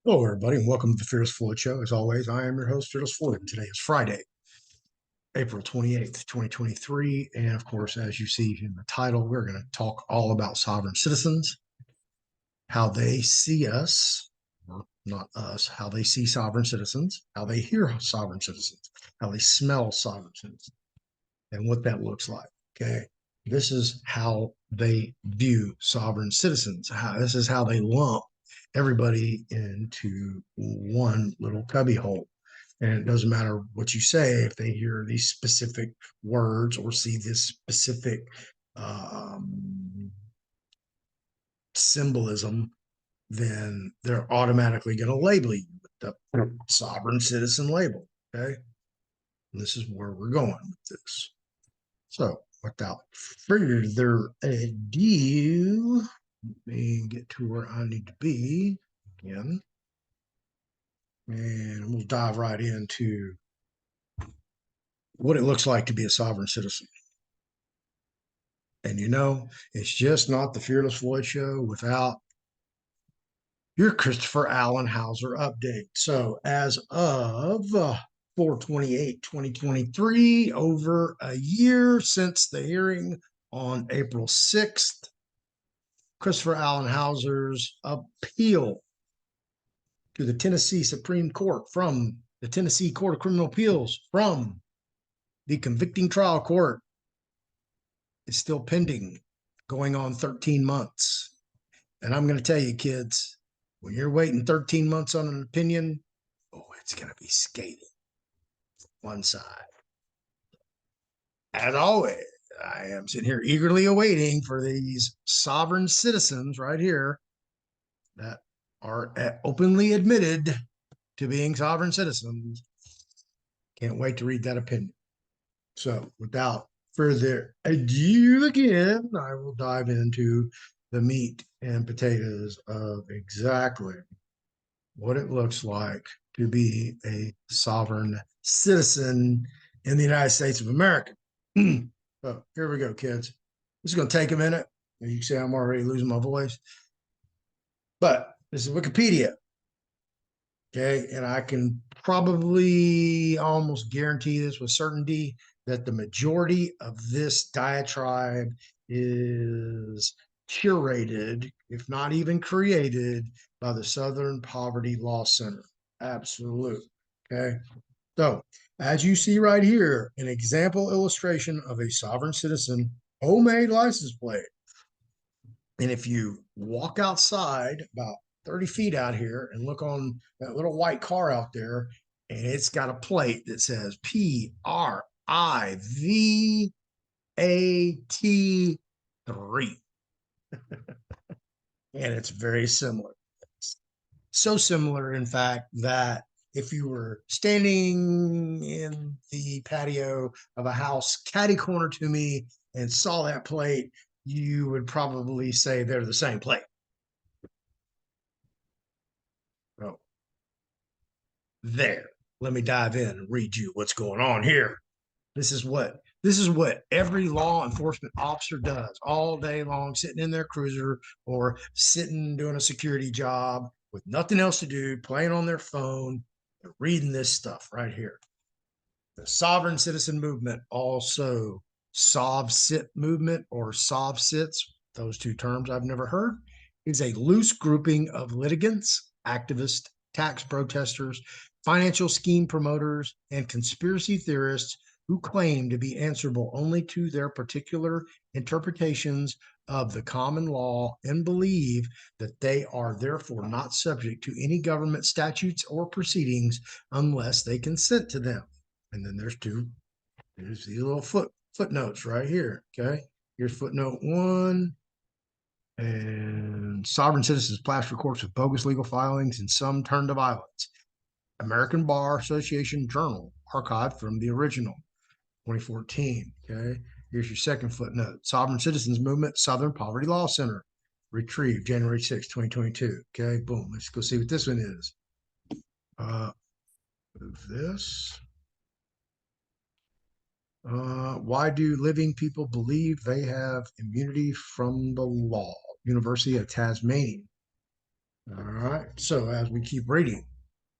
Hello, everybody, and welcome to the Fearless Floyd Show. As always, I am your host, Fearless Floyd. Today is Friday, April 28th, 2023. And of course, as you see in the title, we're going to talk all about sovereign citizens, how they see us, or not us, how they see sovereign citizens, how they hear sovereign citizens, how they smell sovereign citizens, and what that looks like. Okay. This is how they view sovereign citizens. This is how they lump everybody into one little cubby hole. And it doesn't matter what you say, if they hear these specific words or see this specific symbolism, then they're automatically going to label you with the sovereign citizen label. Okay. And this is where we're going with this. So without further ado, let me get to where I need to be again. And we'll dive right into what it looks like to be a sovereign citizen. And it's just not the Fearless Floyd Show without your Christopher Allen Hauser update. So as of 4/28/2023, over a year since the hearing on April 6th, Christopher Allen Hauser's appeal to the Tennessee Supreme Court from the Tennessee Court of Criminal Appeals from the convicting trial court is still pending, going on 13 months. And I'm going to tell you, kids, when you're waiting 13 months on an opinion, it's going to be scathing. One side. As always, I am sitting here eagerly awaiting for these sovereign citizens right here that are openly admitted to being sovereign citizens. Can't wait to read that opinion. So without further ado, again, I will dive into the meat and potatoes of exactly what it looks like to be a sovereign citizen in the United States of America. So here we go, kids. This is going to take a minute. You can see I'm already losing my voice. But this is Wikipedia. Okay. And I can probably almost guarantee this with certainty that the majority of this diatribe is curated, if not even created, by the Southern Poverty Law Center. Absolute. Okay. So, as you see right here, an example illustration of a sovereign citizen homemade license plate. And if you walk outside about 30 feet out here and look on that little white car out there, and it's got a plate that says PRIVAT3. And it's very similar. So similar, in fact, that if you were standing in the patio of a house catty corner to me and saw that plate, you would probably say they're the same plate. Oh, there. Let me dive in and read you what's going on here. This is what every law enforcement officer does all day long, sitting in their cruiser or sitting doing a security job with nothing else to do, playing on their phone, and reading this stuff right here. The sovereign citizen movement, also SovCit movement or SovCits, those two terms I've never heard, is a loose grouping of litigants, activists, tax protesters, financial scheme promoters, and conspiracy theorists who claim to be answerable only to their particular interpretations of the common law and believe that they are therefore not subject to any government statutes or proceedings unless they consent to them. And then there's these little footnotes right here. Okay. Here's footnote 1. And sovereign citizens plaster courts with bogus legal filings and some turn to violence. American Bar Association Journal, archived from the original, 2014. Okay. Here's your second footnote. Sovereign Citizens Movement, Southern Poverty Law Center, retrieved January 6, 2022. Okay. Boom. Let's go see what this one is. Move this. Why do living people believe they have immunity from the law? University of Tasmania. All right. So as we keep reading,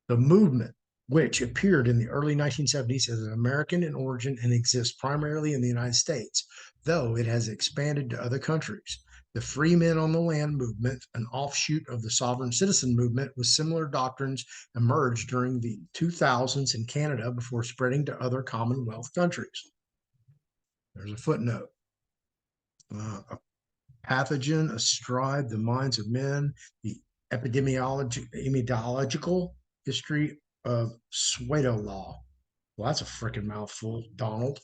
the movement, which appeared in the early 1970s as an American in origin and exists primarily in the United States, though it has expanded to other countries. The Free Men on the Land movement, an offshoot of the sovereign citizen movement with similar doctrines, emerged during the 2000s in Canada before spreading to other Commonwealth countries. There's a footnote. A pathogen astride the minds of men, the epidemiological history of pseudo law. Well, that's a freaking mouthful, Donald.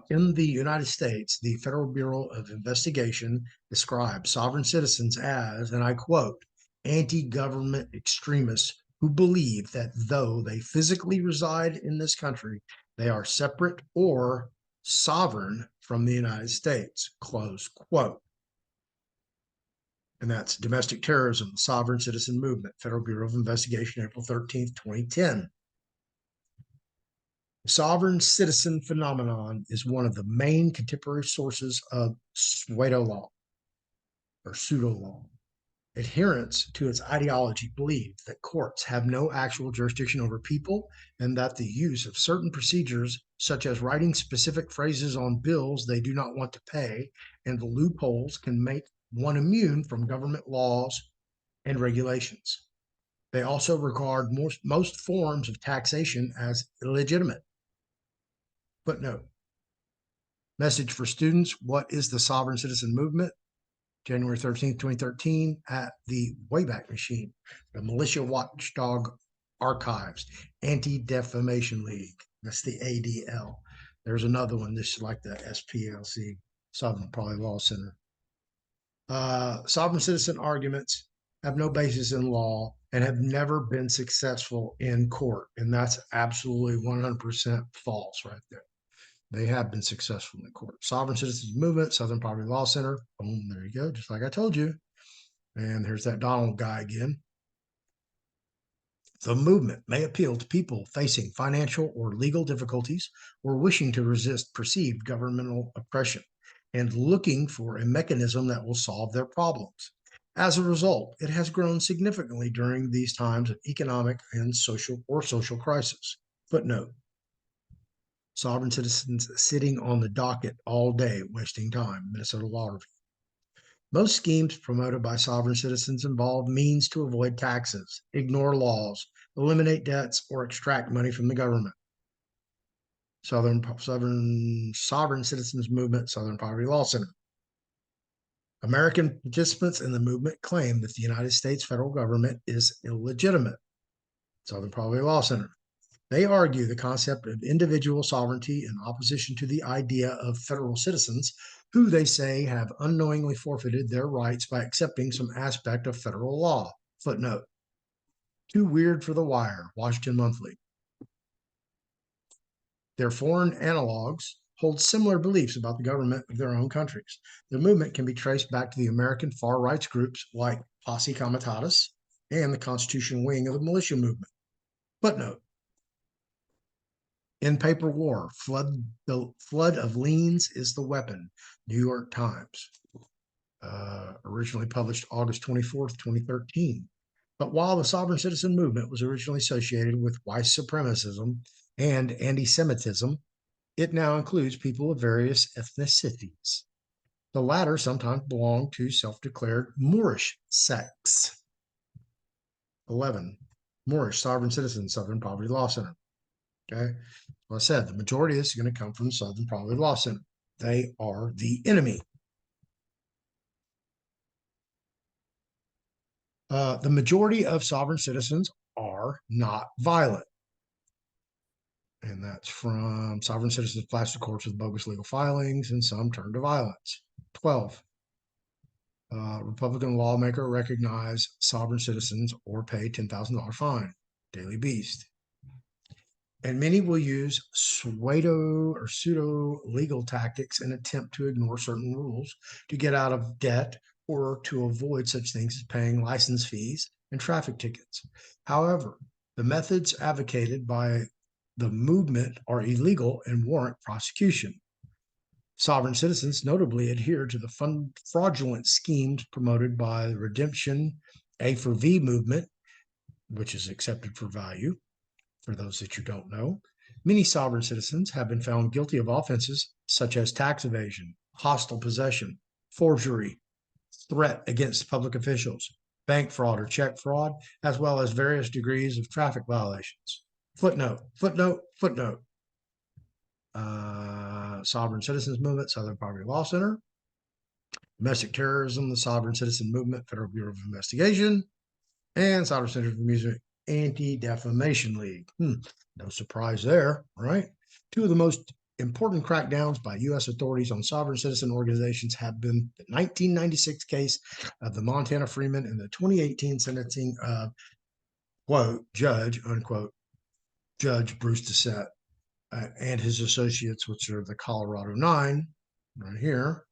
In the United States, the Federal Bureau of Investigation describes sovereign citizens as, and I quote, anti-government extremists who believe that though they physically reside in this country, they are separate or sovereign from the United States, close quote. And that's Domestic Terrorism, the Sovereign Citizen Movement, Federal Bureau of Investigation, April 13th, 2010. The sovereign citizen phenomenon is one of the main contemporary sources of pseudo law or pseudo law. Adherents to its ideology believe that courts have no actual jurisdiction over people and that the use of certain procedures, such as writing specific phrases on bills they do not want to pay, and the loopholes can make one immune from government laws and regulations. They also regard most forms of taxation as illegitimate. Footnote. Message for students. What is the sovereign citizen movement? January 13th, 2013, at the Wayback Machine, the Militia Watchdog Archives, Anti-Defamation League. That's the ADL. There's another one. This is like the SPLC, Southern Poverty Law Center. Sovereign citizen arguments have no basis in law and have never been successful in court. And that's absolutely 100% false right there. They have been successful in court. Sovereign Citizens Movement, Southern Poverty Law Center. Boom, there you go, just like I told you. And here's that Donald guy again. The movement may appeal to people facing financial or legal difficulties or wishing to resist perceived governmental oppression and looking for a mechanism that will solve their problems. As a result, it has grown significantly during these times of economic and social crisis. Footnote. Sovereign citizens sitting on the docket all day, wasting time. Minnesota Law Review. Most schemes promoted by sovereign citizens involve means to avoid taxes, ignore laws, eliminate debts, or extract money from the government. Sovereign Citizens Movement, Southern Poverty Law Center. American participants in the movement claim that the United States federal government is illegitimate. Southern Poverty Law Center. They argue the concept of individual sovereignty in opposition to the idea of federal citizens, who they say have unknowingly forfeited their rights by accepting some aspect of federal law. Footnote. Too weird for the wire, Washington Monthly. Their foreign analogs hold similar beliefs about the government of their own countries. The movement can be traced back to the American far rights groups like Posse Comitatus and the Constitution wing of the militia movement. Footnote. In paper war, the flood of liens is the weapon. New York Times. Originally published August 24th, 2013. But while the sovereign citizen movement was originally associated with white supremacism and anti-Semitism, it now includes people of various ethnicities. The latter sometimes belong to self-declared Moorish sects. 11. Moorish Sovereign Citizens, Southern Poverty Law Center. Okay, well, I said the majority of this is going to come from the Southern Poverty Law Center. They are the enemy. The majority of sovereign citizens are not violent. And that's from sovereign citizens plaster courts with bogus legal filings, and some turn to violence. 12. Republican lawmaker recognize sovereign citizens or pay $10,000 fine. Daily Beast. And many will use pseudo legal tactics and attempt to ignore certain rules to get out of debt or to avoid such things as paying license fees and traffic tickets. However, the methods advocated by the movement are illegal and warrant prosecution. Sovereign citizens notably adhere to the fraudulent schemes promoted by the redemption A for V movement, which is accepted for value, for those that you don't know. Many sovereign citizens have been found guilty of offenses such as tax evasion, hostile possession, forgery, threat against public officials, bank fraud or check fraud, as well as various degrees of traffic violations. Footnote, footnote, footnote. Sovereign Citizens Movement, Southern Poverty Law Center. Domestic Terrorism, the Sovereign Citizen Movement, Federal Bureau of Investigation. And Sovereign Center for Music Anti-Defamation League. No surprise there, right? Two of the most important crackdowns by U.S. authorities on sovereign citizen organizations have been the 1996 case of the Montana Freeman and the 2018 sentencing of, quote, Judge, unquote, Judge Bruce Doucette and his associates, which are the Colorado Nine, right here,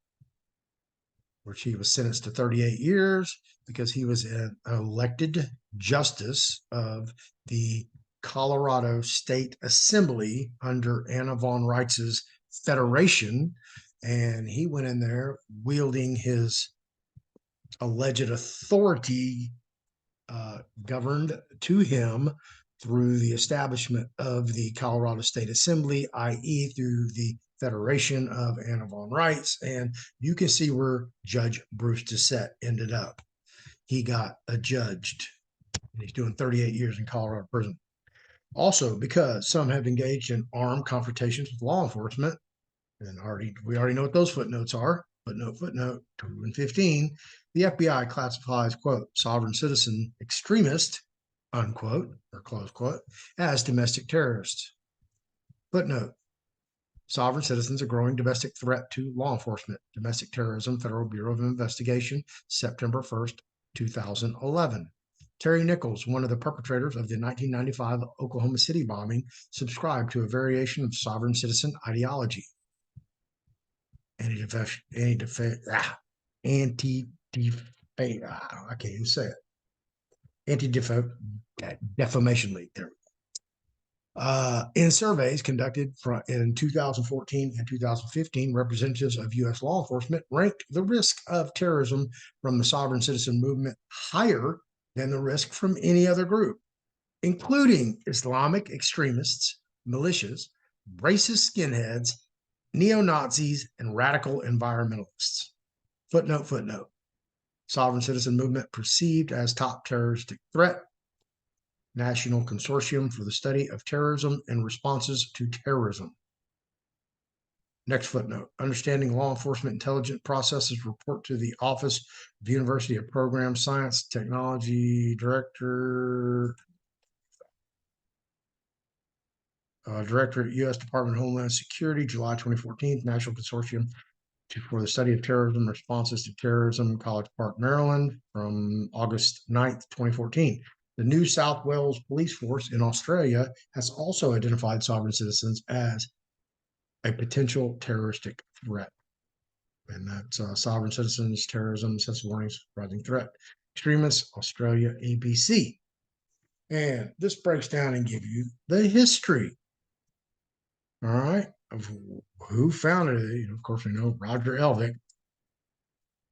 which he was sentenced to 38 years because he was an elected justice of the Colorado State Assembly under Anna von Reitz's federation. And he went in there wielding his alleged authority governed to him through the establishment of the Colorado State Assembly, i.e. through the Federation of Anna von Reitz. And you can see where Judge Bruce Doucette ended up. He got adjudged, and he's doing 38 years in Colorado prison. Also, because some have engaged in armed confrontations with law enforcement, and we already know what those footnotes are. Footnote 2 and 15. The FBI classifies, quote, sovereign citizen extremist, unquote, or close quote, as domestic terrorists. Footnote. Sovereign citizens, a growing domestic threat to law enforcement. Domestic terrorism, Federal Bureau of Investigation, September 1st, 2011. Terry Nichols, one of the perpetrators of the 1995 Oklahoma City bombing, subscribed to a variation of sovereign citizen ideology. I can't even say it. Anti-Defamation League. There we go. In surveys conducted in 2014 and 2015, representatives of U.S. law enforcement ranked the risk of terrorism from the sovereign citizen movement higher than the risk from any other group, including Islamic extremists, militias, racist skinheads, neo-Nazis, and radical environmentalists. Footnote. Sovereign citizen movement perceived as top terroristic threat. National Consortium for the Study of Terrorism and Responses to Terrorism. Next footnote. Understanding law enforcement intelligence processes report to the Office of University of Program Science Technology Director at U.S. Department of Homeland Security, July 2014, National Consortium for the Study of Terrorism Responses to Terrorism, College Park, Maryland, from August 9th, 2014. The New South Wales Police Force in Australia has also identified sovereign citizens as a potential terroristic threat. And that's sovereign citizens, terrorism, sense of warnings, rising threat. Extremists, Australia, ABC. And this breaks down and gives you the history, all right, of who founded it. Of course, we know Roger Elvick.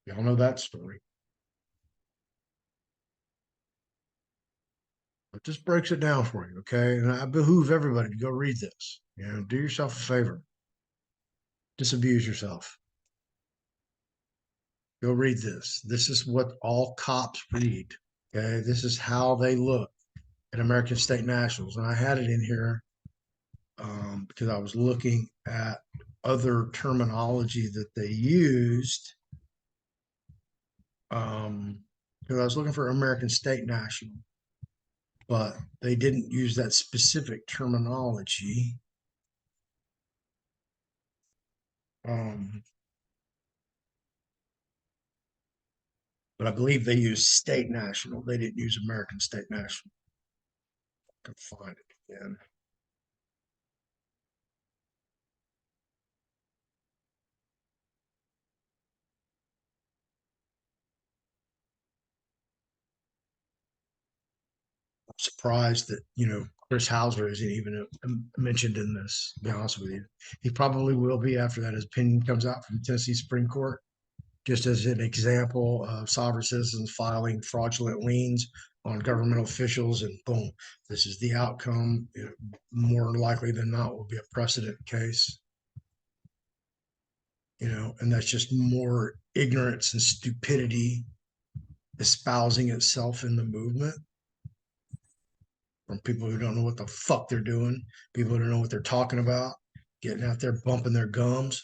Y'all know that story. But this breaks it down for you, okay? And I behoove everybody to go read this. Do yourself a favor. Disabuse yourself. Go read this. This is what all cops read, okay? This is how they look at American State Nationals. And I had it in here because I was looking at other terminology that they used. Because I was looking for American State National, but they didn't use that specific terminology. But I believe they used State National. They didn't use American State National. I can find it again. I'm surprised that, Chris Hauser isn't even mentioned in this, to be honest with you. He probably will be after that his opinion comes out from Tennessee Supreme Court, just as an example of sovereign citizens filing fraudulent liens on government officials, and boom, this is the outcome. More likely than not will be a precedent case. And that's just more ignorance and stupidity espousing itself in the movement from people who don't know what the fuck they're doing, people who don't know what they're talking about, getting out there bumping their gums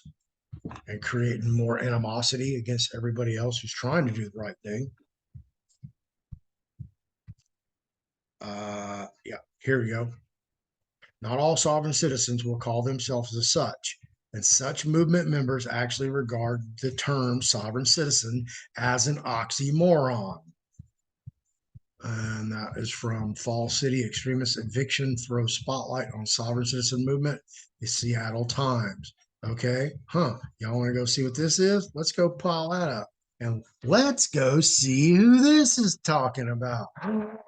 and creating more animosity against everybody else who's trying to do the right thing. Yeah, here we go. Not all sovereign citizens will call themselves as such, and such movement members actually regard the term sovereign citizen as an oxymoron. And that is from Fall City Extremist Eviction Throws Spotlight on Sovereign Citizen Movement, the Seattle Times. Okay, y'all want to go see what this is? Let's go pile that up. And let's go see who this is talking about.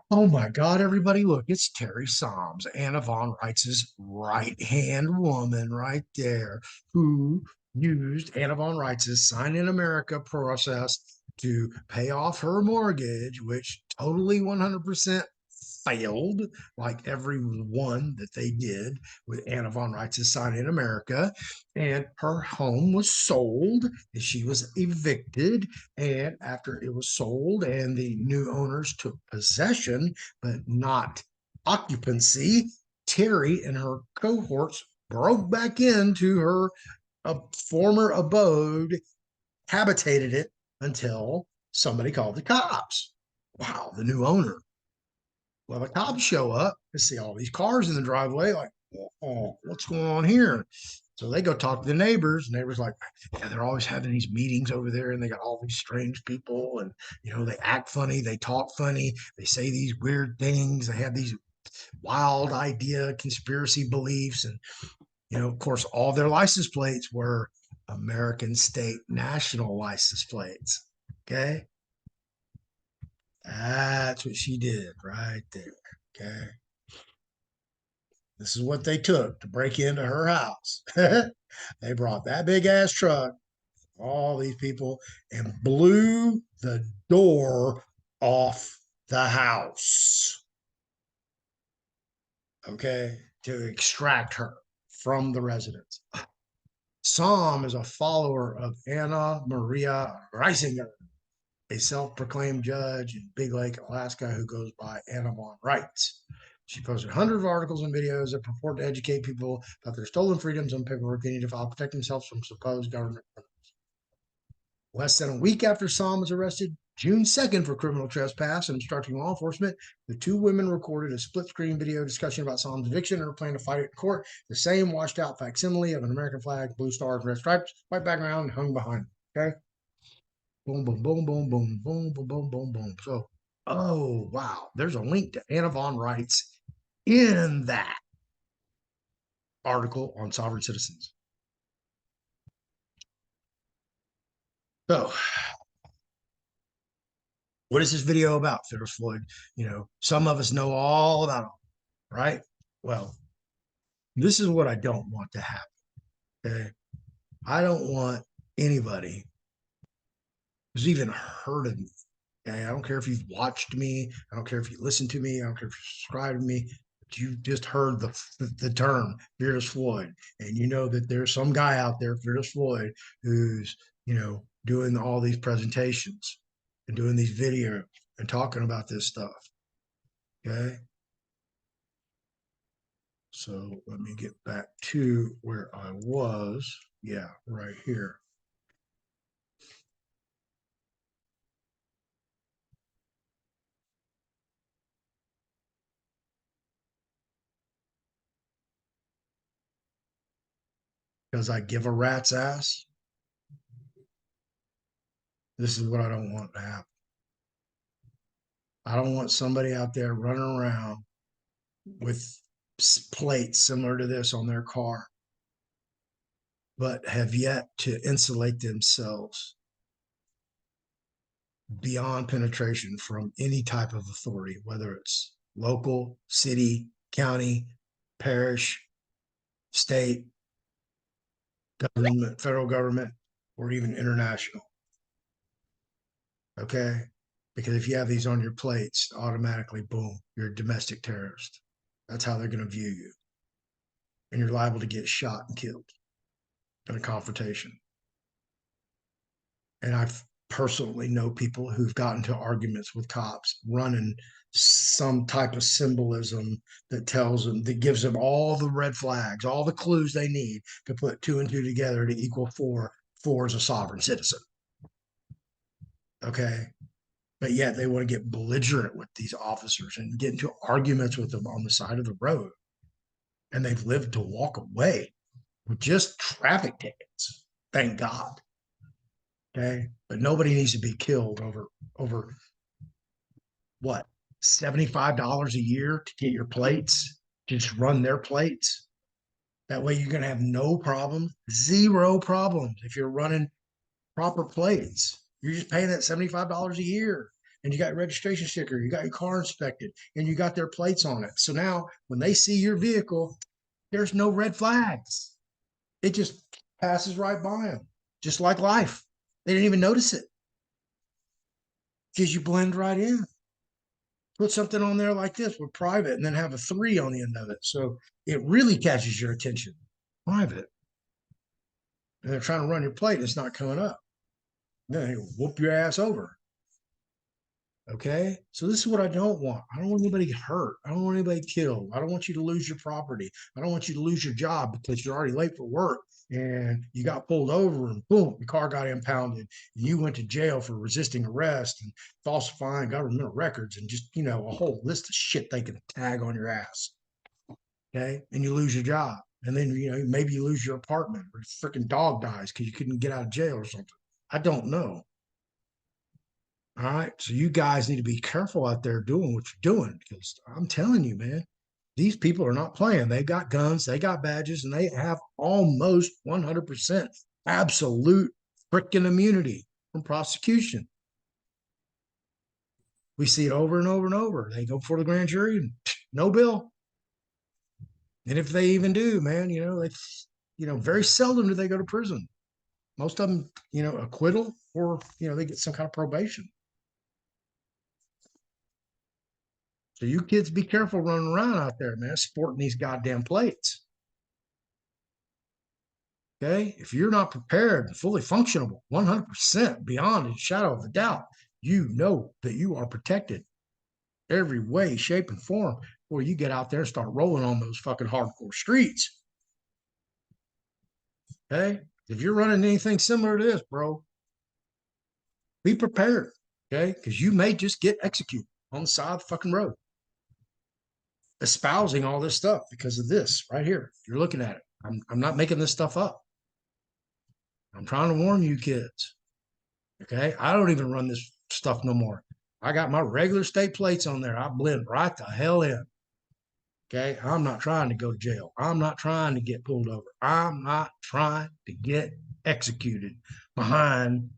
Oh my God, everybody, look, it's Terry Soms, Anna von Reitz's right-hand woman right there, who used Anna von Reitz's Sign in America process to pay off her mortgage, which totally 100% failed, like every one that they did with Anna von Reitz's Sign in America. And her home was sold, and she was evicted. And after it was sold and the new owners took possession, but not occupancy, Terry and her cohorts broke back into her former abode, habitated it until somebody called the cops. Wow, the new owner. Well, the cops show up and see all these cars in the driveway, like, oh, what's going on here? So they go talk to the neighbors. Neighbors like, yeah, they're always having these meetings over there, and they got all these strange people, and they act funny, they talk funny, they say these weird things, they have these wild idea, conspiracy beliefs, and of course, all their license plates were American state national license plates. Okay. That's what she did right there. Okay. This is what they took to break into her house. They brought that big ass truck, all these people, and blew the door off the house. Okay. To extract her from the residence. Som is a follower of Anna Maria Reisinger, a self-proclaimed judge in Big Lake, Alaska, who goes by Anna von Reitz. She posted hundreds of articles and videos that purport to educate people about their stolen freedoms and paperwork they need to file to protect themselves from supposed government criminals. Less than a week after Som was arrested, June 2nd, for criminal trespass and obstructing law enforcement, the two women recorded a split-screen video discussion about Som's eviction and her plan to fight it in court. The same washed-out facsimile of an American flag, blue stars, red stripes, white background, and hung behind it. Okay? Boom, boom, boom, boom, boom, boom, boom, boom, boom, boom. So, oh, wow. There's a link to Anna von Reitz in that article on sovereign citizens. So, what is this video about, Fearless Floyd? Some of us know all about them, right? Well, this is what I don't want to happen. Okay. I don't want anybody who's even heard of me. Okay. I don't care if you've watched me. I don't care if you listen to me. I don't care if you subscribe to me. But you just heard the term Fearless Floyd. And you know that there's some guy out there, Fearless Floyd, who's, doing all these presentations and doing these videos and talking about this stuff. Okay. So let me get back to where I was. Yeah, right here. Because I give a rat's ass. This is what I don't want to happen. I don't want somebody out there running around with plates similar to this on their car, but have yet to insulate themselves beyond penetration from any type of authority, whether it's local, city, county, parish, state, government, federal government, or even international. Okay. Because if you have these on your plates, automatically, boom, you're a domestic terrorist. That's how they're going to view you. And you're liable to get shot and killed in a confrontation. And I've personally know people who've gotten to arguments with cops running some type of symbolism that tells them, that gives them all the red flags, all the clues they need to put 2 and 2 together to equal 4. 4 is a sovereign citizen. Okay. But yet they want to get belligerent with these officers and get into arguments with them on the side of the road. And they've lived to walk away with just traffic tickets. Thank God. Okay. But nobody needs to be killed over what, $75 a year to get your plates, just run their plates. That way you're going to have no problems, zero problems if you're running proper plates. You're just paying that $75 a year. And you got your registration sticker, you got your car inspected, and you got their plates on it. So now when they see your vehicle, there's no red flags. It just passes right by them, just like life. They didn't even notice it because you blend right in. Put something on there like this with private and then have a 3 on the end of it. So it really catches your attention. Private. And they're trying to run your plate, it's not coming up. Then they whoop your ass over. Okay. So this is what I don't want. I don't want anybody hurt. I don't want anybody killed. I don't want you to lose your property. I don't want you to lose your job because you're already late for work and you got pulled over and boom, your car got impounded and you went to jail for resisting arrest and falsifying governmental records and just, a whole list of shit they can tag on your ass. Okay. And you lose your job. And then, maybe you lose your apartment or your freaking dog dies because you couldn't get out of jail or something. I don't know. All right. So you guys need to be careful out there doing what you're doing because I'm telling you, man, these people are not playing. They got guns, they got badges, and they have almost 100% absolute freaking immunity from prosecution. We see it over and over and over. They go before the grand jury and no bill. And if they even do, man, very seldom do they go to prison. Most of them, acquittal or, they get some kind of probation. So you kids be careful running around out there, man, sporting these goddamn plates. Okay. If you're not prepared and fully functional, 100% beyond a shadow of a doubt, you know that you are protected every way, shape, and form before you get out there and start rolling on those fucking hardcore streets. Okay. If you're running anything similar to this, bro, be prepared. Okay. Because you may just get executed on the side of the fucking road, espousing all this stuff because of this right here. You're looking at it. I'm not making this stuff up. I'm trying to warn you kids. Okay. I don't even run this stuff no more. I got my regular state plates on there. I blend right the hell in. Okay. I'm not trying to go to jail. I'm not trying to get pulled over. I'm not trying to get executed behind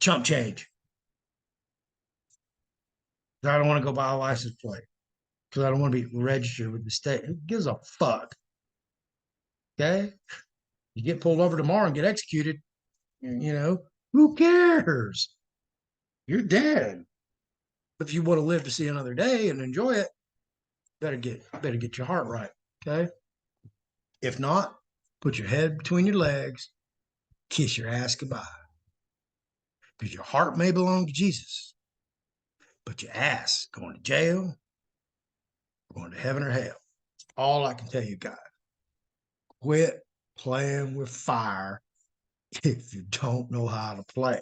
chump change. I don't want to go buy a license plate because I don't want to be registered with the state. Who gives a fuck? Okay. You get pulled over tomorrow and get executed, who cares? You're dead. But if you want to live to see another day and enjoy it, better get your heart right. Okay. If not, put your head between your legs, kiss your ass goodbye. Because your heart may belong to Jesus, but your ass going to jail, going to heaven or hell. All I can tell you guys. Quit playing with fire if you don't know how to play.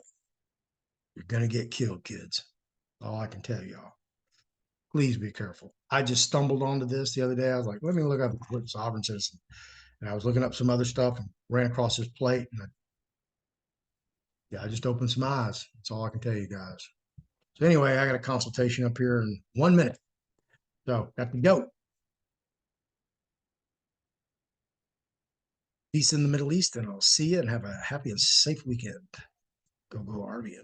You're going to get killed, kids. All I can tell y'all. Please be careful. I just stumbled onto this the other day. I was like, let me look up what sovereign citizen. And I was looking up some other stuff and ran across this plate. And I just opened some eyes. That's all I can tell you guys. So anyway, I got a consultation up here in 1 minute. So got to go. Peace in the Middle East, and I'll see you and have a happy and safe weekend. Go RVing.